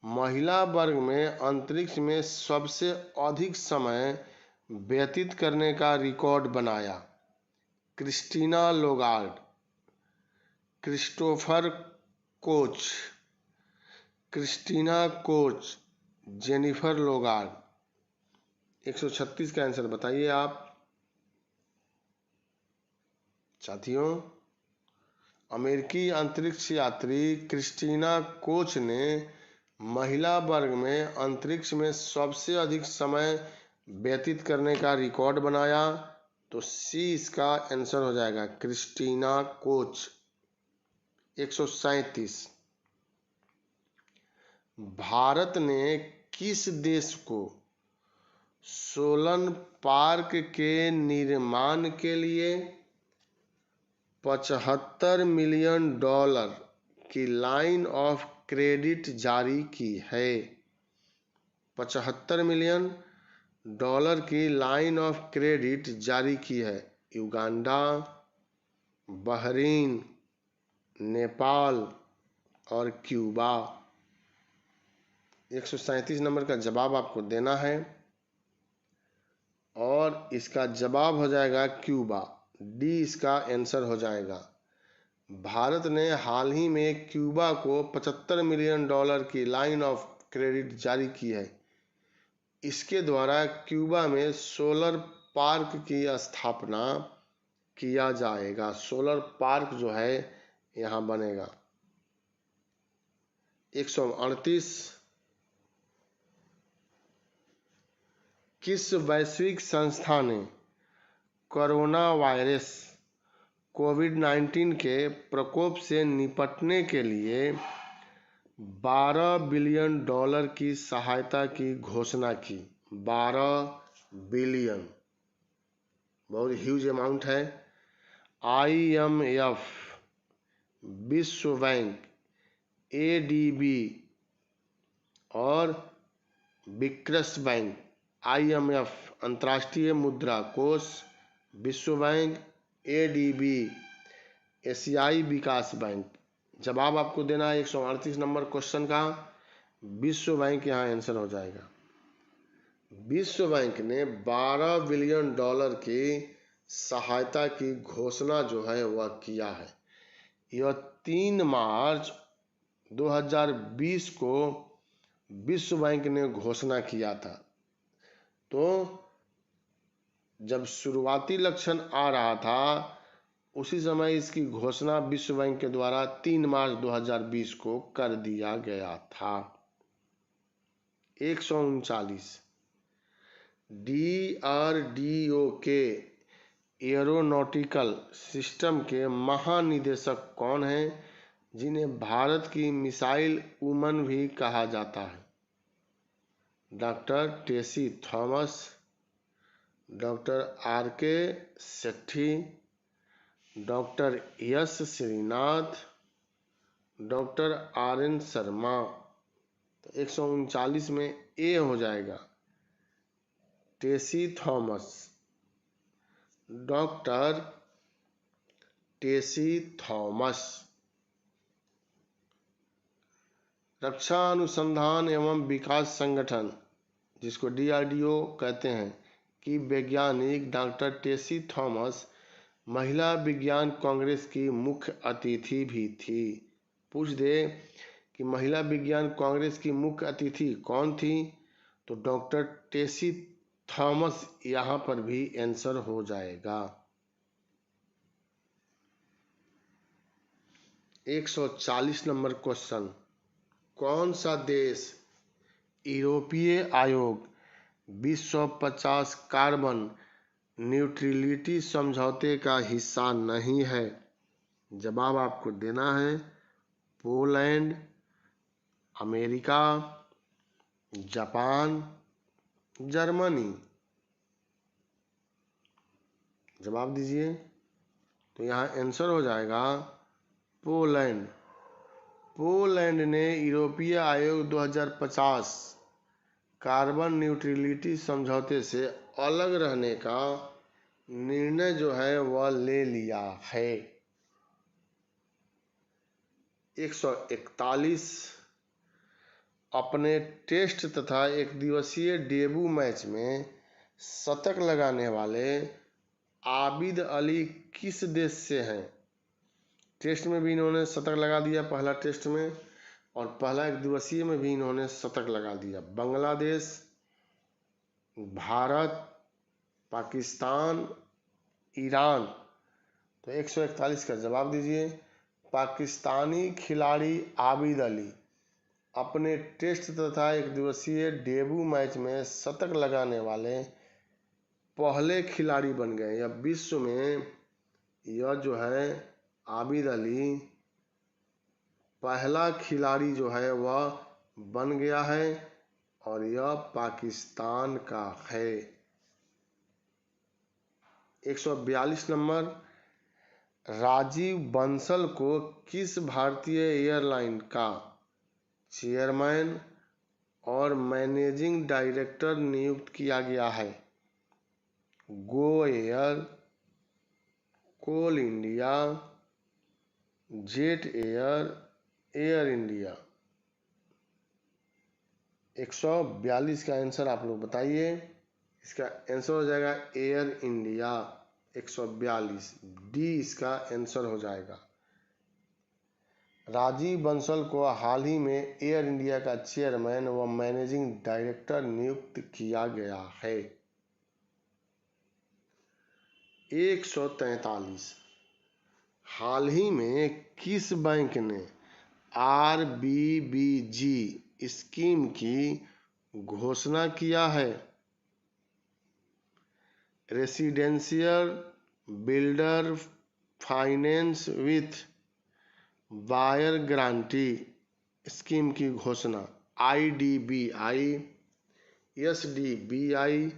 महिला वर्ग में अंतरिक्ष में सबसे अधिक समय व्यतीत करने का रिकॉर्ड बनाया? Christina Lagarde, Christopher Koch, Christina Koch, Jennifer Lagarde. 136 का आंसर बताइए आप साथियों। अमेरिकी अंतरिक्ष यात्री क्रिस्टीना कोच ने महिला वर्ग में अंतरिक्ष में सबसे अधिक समय व्यतीत करने का रिकॉर्ड बनाया। तो सी इसका आंसर हो जाएगा, क्रिस्टीना कोच। 137 भारत ने किस देश को सोलन पार्क के निर्माण के लिए $75 मिलियन की लाइन ऑफ क्रेडिट जारी की है? 75 मिलियन डॉलर की लाइन ऑफ क्रेडिट जारी की है। युगांडा, बहरीन, नेपाल और क्यूबा। 137 नंबर का जवाब आपको देना है, और इसका जवाब हो जाएगा क्यूबा। डी इसका आंसर हो जाएगा। भारत ने हाल ही में क्यूबा को $75 मिलियन की लाइन ऑफ क्रेडिट जारी की है। इसके द्वारा क्यूबा में सोलर पार्क की स्थापना किया जाएगा। सोलर पार्क जो है यहाँ बनेगा। 138 किस वैश्विक संस्था ने कोरोना वायरस कोविड-19 के प्रकोप से निपटने के लिए $12 बिलियन की सहायता की घोषणा की? 12 बिलियन, बहुत ह्यूज अमाउंट है। IMF, विश्व बैंक, ADB और विक्रस बैंक। IMF अंतर्राष्ट्रीय मुद्रा कोष, विश्व बैंक, ADB एशियाई विकास बैंक। जवाब आपको देना है 138 नंबर क्वेश्चन का, विश्व बैंक यहाँ आंसर हो जाएगा। विश्व बैंक ने $12 बिलियन की सहायता की घोषणा जो है वह किया है। यह 3 मार्च 2020 को विश्व बैंक ने घोषणा किया था। तो जब शुरुआती लक्षण आ रहा था उसी समय इसकी घोषणा विश्व बैंक के द्वारा 3 मार्च 2020 को कर दिया गया था। 139 DRDO के एरोनॉटिकल सिस्टम के महानिदेशक कौन हैं, जिन्हें भारत की मिसाइल वुमन भी कहा जाता है? Doctor Tessy Thomas, doctor R K Sethi, doctor Yash Shrinath, doctor R N Sharma. तो 139 में ए हो जाएगा, टेसी थॉमस, डॉक्टर टेसी थॉमस। रक्षा अनुसंधान एवं विकास संगठन, जिसको DRDO कहते हैं, कि वैज्ञानिक डॉक्टर टेसी थॉमस महिला विज्ञान कांग्रेस की मुख्य अतिथि भी थी। पूछ दे कि महिला विज्ञान कांग्रेस की मुख्य अतिथि कौन थी, तो डॉक्टर टेसी थॉमस यहाँ पर भी आंसर हो जाएगा। 140 नंबर क्वेश्चन, कौन सा देश यूरोपीय आयोग विश्व 50 कार्बन न्यूट्रलिटी समझौते का हिस्सा नहीं है? जवाब आपको देना है पोलैंड, अमेरिका, जापान, जर्मनी। जवाब दीजिए। तो यहाँ आंसर हो जाएगा पोलैंड। पोलैंड ने यूरोपीय आयोग 2050 कार्बन न्यूट्रलिटी समझौते से अलग रहने का निर्णय जो है वह ले लिया है। 141, अपने टेस्ट तथा एक दिवसीय डेब्यू मैच में शतक लगाने वाले आबिद अली किस देश से हैं? टेस्ट में भी इन्होंने शतक लगा दिया पहला टेस्ट में, और पहला एक दिवसीय में भी इन्होंने शतक लगा दिया। बांग्लादेश, भारत, पाकिस्तान, ईरान। तो 141 का जवाब दीजिए। पाकिस्तानी खिलाड़ी आबिद अली अपने टेस्ट तथा एक दिवसीय डेब्यू मैच में शतक लगाने वाले पहले खिलाड़ी बन गए। यह विश्व में यह जो है आबिद अली पहला खिलाड़ी जो है वह बन गया है, और यह पाकिस्तान का है। 142 नंबर, राजीव बंसल को किस भारतीय एयरलाइन का चेयरमैन और मैनेजिंग डायरेक्टर नियुक्त किया गया है? गो एयर, कोल इंडिया, जेट एयर, एयर इंडिया। 142 का आंसर आप लोग बताइए। इसका आंसर हो जाएगा एयर इंडिया। 142 डी इसका आंसर हो जाएगा। राजीव बंसल को हाल ही में एयर इंडिया का चेयरमैन व मैनेजिंग डायरेक्टर नियुक्त किया गया है। 143, हाल ही में किस बैंक ने RBBG स्कीम की घोषणा किया है? Residential builder finance with buyer guarantee scheme की घोषणा। IDBI, SDBI,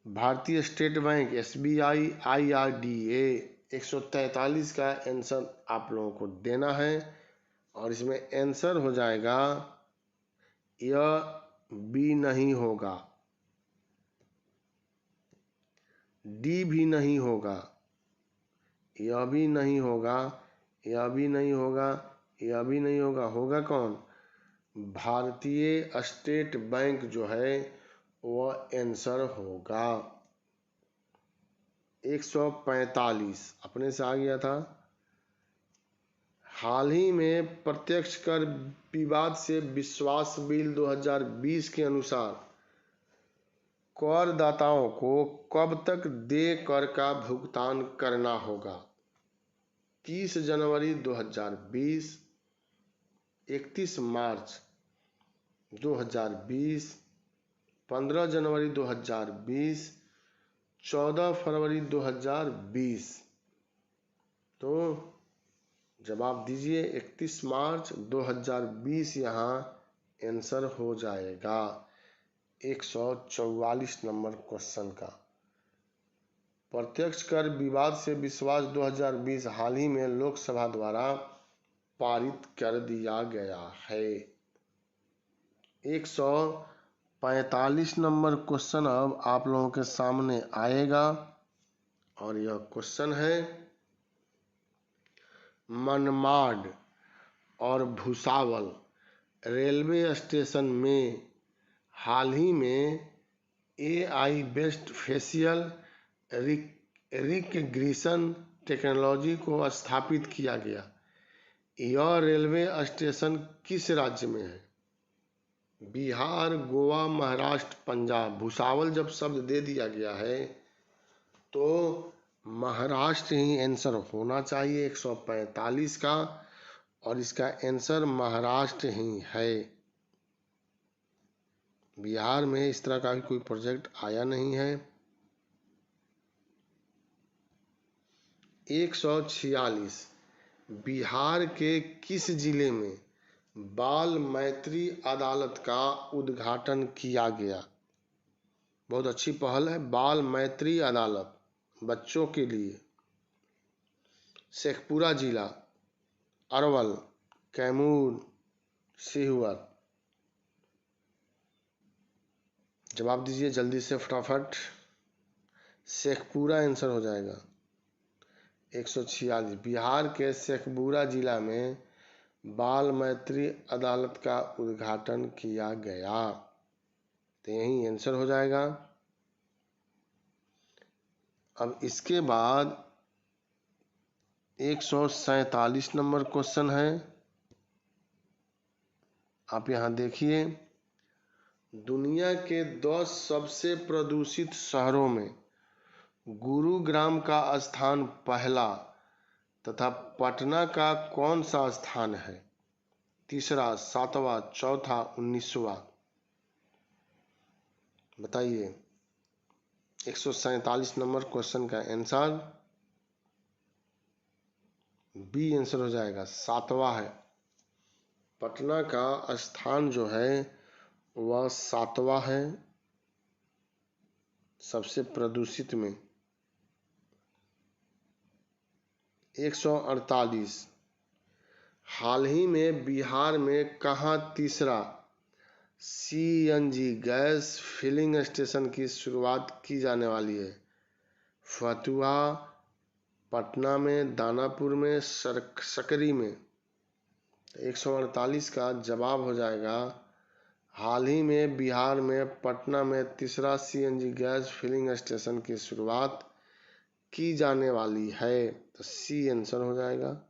Bharatiya state bank, SBI, IRDA। 143 का आंसर आप लोगों को देना है, और इसमें आंसर हो जाएगा यह बी नहीं होगा, डी भी नहीं होगा, यह भी नहीं होगा, यह भी नहीं होगा, यह भी नहीं होगा। होगा कौन? भारतीय स्टेट बैंक जो है वह आंसर होगा। 145 अपने से आ गया था। हाल ही में प्रत्यक्ष कर विवाद से विश्वास बिल 2020 के अनुसार करदाताओं को कब तक देय कर का भुगतान करना होगा? 30 जनवरी 2020, 31 मार्च 2020, 15 जनवरी 2020, 14 फरवरी 2020। तो जवाब दीजिए। 31 मार्च 2020 यहाँ आंसर हो जाएगा। 144 नंबर क्वेश्चन का। प्रत्यक्ष कर विवाद से विश्वास 2020 हाल ही में लोकसभा द्वारा पारित कर दिया गया है। 145 नंबर क्वेश्चन अब आप लोगों के सामने आएगा और यह क्वेश्चन है, मनमाड और भुसावल रेलवे स्टेशन में हाल ही में AI based facial recognition technology को स्थापित किया गया। यह रेलवे स्टेशन किस राज्य में है? बिहार, गोवा, महाराष्ट्र, पंजाब। भुसावल जब शब्द दे दिया गया है तो महाराष्ट्र ही आंसर होना चाहिए 145 का, और इसका आंसर महाराष्ट्र ही है। बिहार में इस तरह का भी कोई प्रोजेक्ट आया नहीं है। 146 बिहार के किस जिले में बाल मैत्री अदालत का उद्घाटन किया गया? बहुत अच्छी पहल है, बाल मैत्री अदालत बच्चों के लिए। शेखपुरा जिला, अरवल, कैमूर, सीहोर। जवाब दीजिए जल्दी से फटाफट। शेखपुरा आंसर हो जाएगा। 146 बिहार के शेखपुरा जिला में बाल मैत्री अदालत का उद्घाटन किया गया, तो यही आंसर हो जाएगा। अब इसके बाद 147 नंबर क्वेश्चन है, आप यहां देखिए। दुनिया के 10 सबसे प्रदूषित शहरों में गुरुग्राम का स्थान पहला तथा पटना का कौन सा स्थान है? तीसरा, 7वां, चौथा, 19वां? बताइए। 147 नंबर क्वेश्चन का आंसर बी आंसर हो जाएगा, 7वां है। पटना का स्थान जो है वह 7वां है सबसे प्रदूषित में। 148 हाल ही में बिहार में कहाँ तीसरा CNG गैस फिलिंग स्टेशन की शुरुआत की जाने वाली है? फतुहा, पटना में, दानापुर में, सकरी में? 148 का जवाब हो जाएगा, हाल ही में बिहार में पटना में तीसरा CNG गैस फिलिंग स्टेशन की शुरुआत की जाने वाली है, तो सी आंसर हो जाएगा।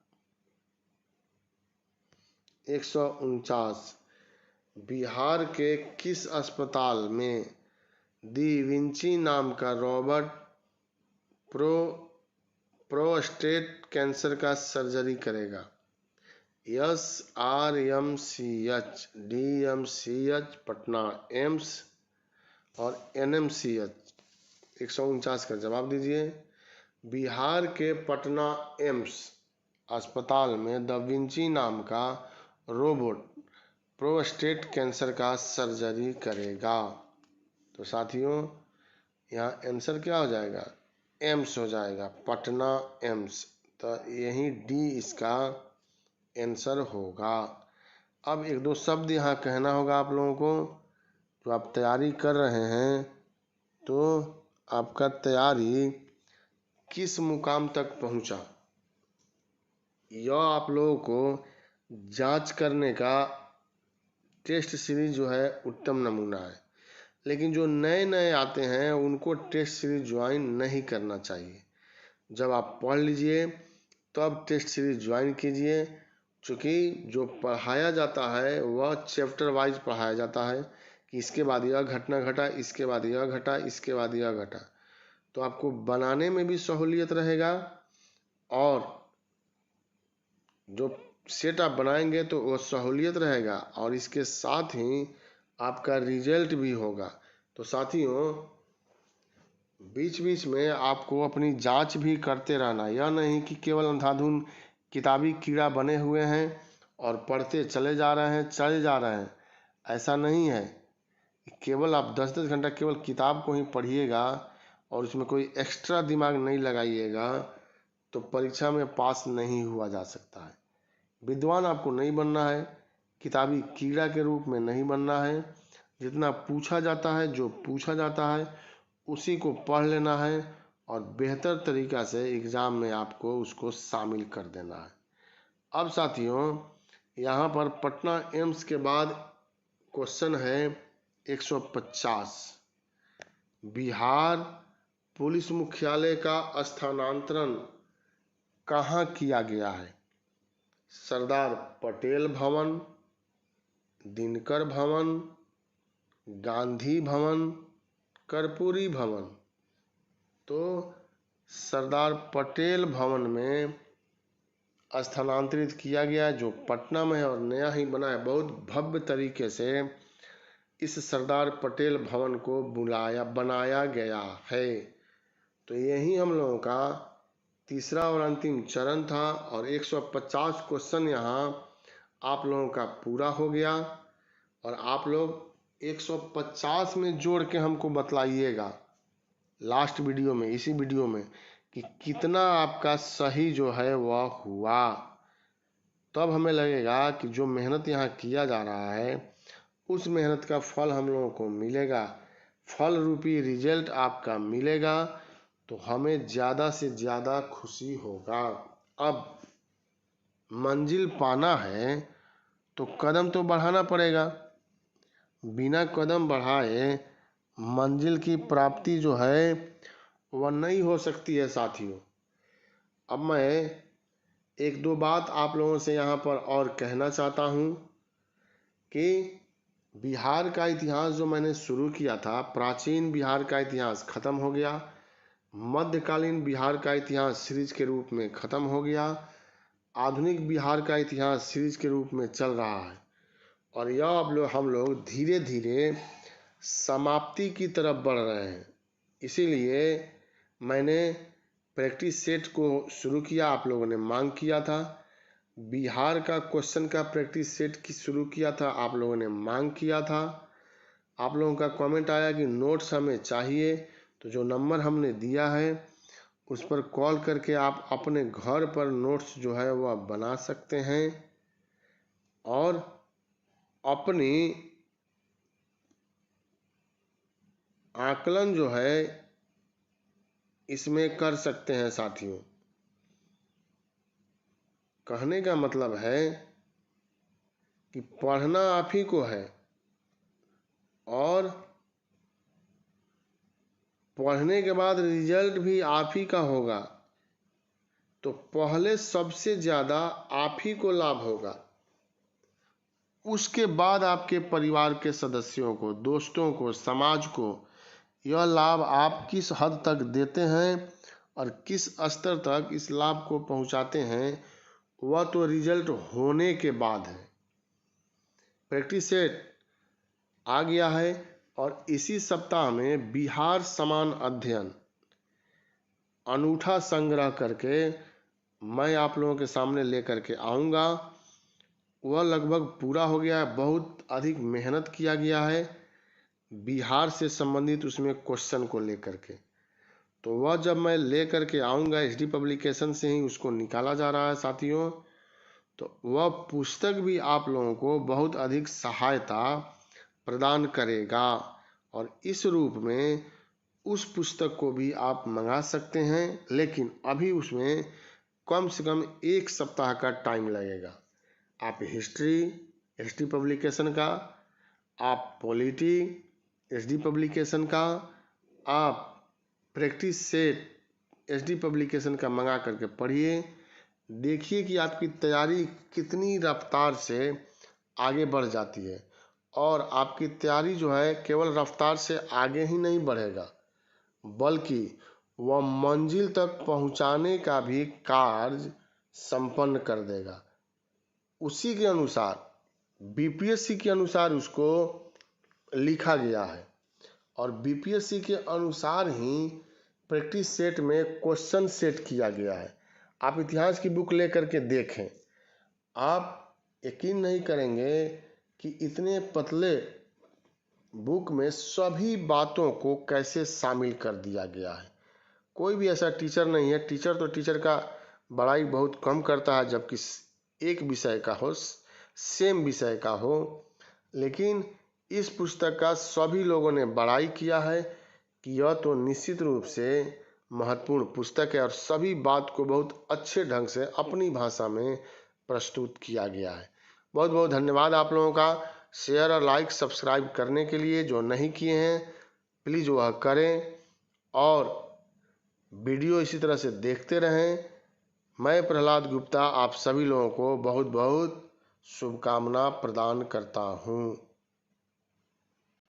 149 बिहार के किस अस्पताल में दी विंची नाम का रोबोट प्रोस्टेट कैंसर का सर्जरी करेगा? SRMCH, DMCH पटना, एम्स और NMCH? 149 का जवाब दीजिए। बिहार के पटना एम्स अस्पताल में द विंची नाम का रोबोट प्रोस्टेट कैंसर का सर्जरी करेगा। तो साथियों यहाँ आंसर क्या हो जाएगा? एम्स हो जाएगा, पटना एम्स। तो यही डी इसका आंसर होगा। अब एक दो शब्द यहाँ कहना होगा आप लोगों को। जो आप तैयारी कर रहे हैं तो आपका तैयारी किस मुकाम तक पहुंचा, यह आप लोगों को जांच करने का टेस्ट सीरीज जो है उत्तम नमूना है। लेकिन जो नए नए आते हैं उनको टेस्ट सीरीज ज्वाइन नहीं करना चाहिए। जब आप पढ़ लीजिए तब टेस्ट सीरीज ज्वाइन कीजिए, क्योंकि जो पढ़ाया जाता है वह चैप्टर वाइज पढ़ाया जाता है कि इसके बाद यह घटना घटा, इसके बाद यह घटा, इसके बाद यह घटा। तो आपको बनाने में भी सहूलियत रहेगा और जो सेट आप बनाएंगे तो वह सहूलियत रहेगा, और इसके साथ ही आपका रिजल्ट भी होगा। तो साथियों बीच बीच में आपको अपनी जांच भी करते रहना। यह नहीं कि केवल अंधाधुन किताबी कीड़ा बने हुए हैं और पढ़ते चले जा रहे हैं। ऐसा नहीं है। केवल आप 10-10 घंटा केवल किताब को ही पढ़िएगा और उसमें कोई एक्स्ट्रा दिमाग नहीं लगाइएगा तो परीक्षा में पास नहीं हुआ जा सकता है। विद्वान आपको नहीं बनना है, किताबी कीड़ा के रूप में नहीं बनना है। जितना पूछा जाता है, जो पूछा जाता है उसी को पढ़ लेना है और बेहतर तरीक़ा से एग्ज़ाम में आपको उसको शामिल कर देना है। अब साथियों, यहाँ पर पटना एम्स के बाद क्वेश्चन है 150। बिहार पुलिस मुख्यालय का स्थानांतरण कहाँ किया गया है? सरदार पटेल भवन, दिनकर भवन, गांधी भवन, कर्पूरी भवन। तो सरदार पटेल भवन में स्थानांतरित किया गया, जो पटना में है और नया ही बना है। बहुत भव्य तरीके से इस सरदार पटेल भवन को बनाया गया है। तो यही हम लोगों का तीसरा और अंतिम चरण था और 150 क्वेश्चन यहाँ आप लोगों का पूरा हो गया। और आप लोग 150 में जोड़ के हमको बतलाइएगा लास्ट वीडियो में, इसी वीडियो में, कि कितना आपका सही जो है वह हुआ। तब हमें लगेगा कि जो मेहनत यहाँ किया जा रहा है उस मेहनत का फल हम लोगों को मिलेगा, फल रूपी रिजल्ट आपका मिलेगा, तो हमें ज़्यादा से ज़्यादा खुशी होगा। अब मंजिल पाना है तो कदम तो बढ़ाना पड़ेगा। बिना कदम बढ़ाए मंजिल की प्राप्ति जो है वह नहीं हो सकती है साथियों। अब मैं एक दो बात आप लोगों से यहाँ पर और कहना चाहता हूँ कि बिहार का इतिहास जो मैंने शुरू किया था, प्राचीन बिहार का इतिहास ख़त्म हो गया, मध्यकालीन बिहार का इतिहास सीरीज के रूप में ख़त्म हो गया, आधुनिक बिहार का इतिहास सीरीज के रूप में चल रहा है और यह अब हम लोग धीरे धीरे समाप्ति की तरफ बढ़ रहे हैं। इसीलिए मैंने प्रैक्टिस सेट को शुरू किया। आप लोगों ने मांग किया था, बिहार का क्वेश्चन का प्रैक्टिस सेट की शुरू किया था, आप लोगों ने मांग किया था। आप लोगों का कमेंट आया कि नोट्स हमें चाहिए, तो जो नंबर हमने दिया है उस पर कॉल करके आप अपने घर पर नोट्स जो है वह बना सकते हैं और अपनी आकलन जो है इसमें कर सकते हैं साथियों। कहने का मतलब है कि पढ़ना आप ही को है और पढ़ने के बाद रिजल्ट भी आप ही का होगा। तो पहले सबसे ज़्यादा आप ही को लाभ होगा, उसके बाद आपके परिवार के सदस्यों को, दोस्तों को, समाज को। यह लाभ आप किस हद तक देते हैं और किस स्तर तक इस लाभ को पहुंचाते हैं वह तो रिजल्ट होने के बाद है। प्रैक्टिस सेट आ गया है और इसी सप्ताह में बिहार समान अध्ययन अनूठा संग्रह करके मैं आप लोगों के सामने लेकर के आऊँगा। वह लगभग पूरा हो गया है, बहुत अधिक मेहनत किया गया है बिहार से संबंधित उसमें क्वेश्चन को लेकर के। तो वह जब मैं लेकर के आऊँगा, एचडी पब्लिकेशन से ही उसको निकाला जा रहा है साथियों, तो वह पुस्तक भी आप लोगों को बहुत अधिक सहायता प्रदान करेगा और इस रूप में उस पुस्तक को भी आप मंगा सकते हैं, लेकिन अभी उसमें कम से कम 1 सप्ताह का टाइम लगेगा। आप हिस्ट्री एचडी पब्लिकेशन का, आप पॉलिटी एचडी पब्लिकेशन का, आप प्रैक्टिस सेट एचडी पब्लिकेशन का मंगा करके पढ़िए। देखिए कि आपकी तैयारी कितनी रफ्तार से आगे बढ़ जाती है और आपकी तैयारी जो है केवल रफ्तार से आगे ही नहीं बढ़ेगा बल्कि वह मंजिल तक पहुंचाने का भी कार्य संपन्न कर देगा। उसी के अनुसार बीपीएससी के अनुसार उसको लिखा गया है और बीपीएससी के अनुसार ही प्रैक्टिस सेट में क्वेश्चन सेट किया गया है। आप इतिहास की बुक लेकर के देखें, आप यकीन नहीं करेंगे कि इतने पतले बुक में सभी बातों को कैसे शामिल कर दिया गया है। कोई भी ऐसा टीचर नहीं है, टीचर तो टीचर का बड़ाई बहुत कम करता है, जबकि एक विषय का हो, सेम विषय का हो, लेकिन इस पुस्तक का सभी लोगों ने बड़ाई किया है कि यह तो निश्चित रूप से महत्वपूर्ण पुस्तक है और सभी बात को बहुत अच्छे ढंग से अपनी भाषा में प्रस्तुत किया गया है। बहुत बहुत धन्यवाद आप लोगों का शेयर और लाइक सब्सक्राइब करने के लिए। जो नहीं किए हैं प्लीज़ वह करें और वीडियो इसी तरह से देखते रहें। मैं प्रहलाद गुप्ता आप सभी लोगों को बहुत बहुत शुभकामना प्रदान करता हूँ।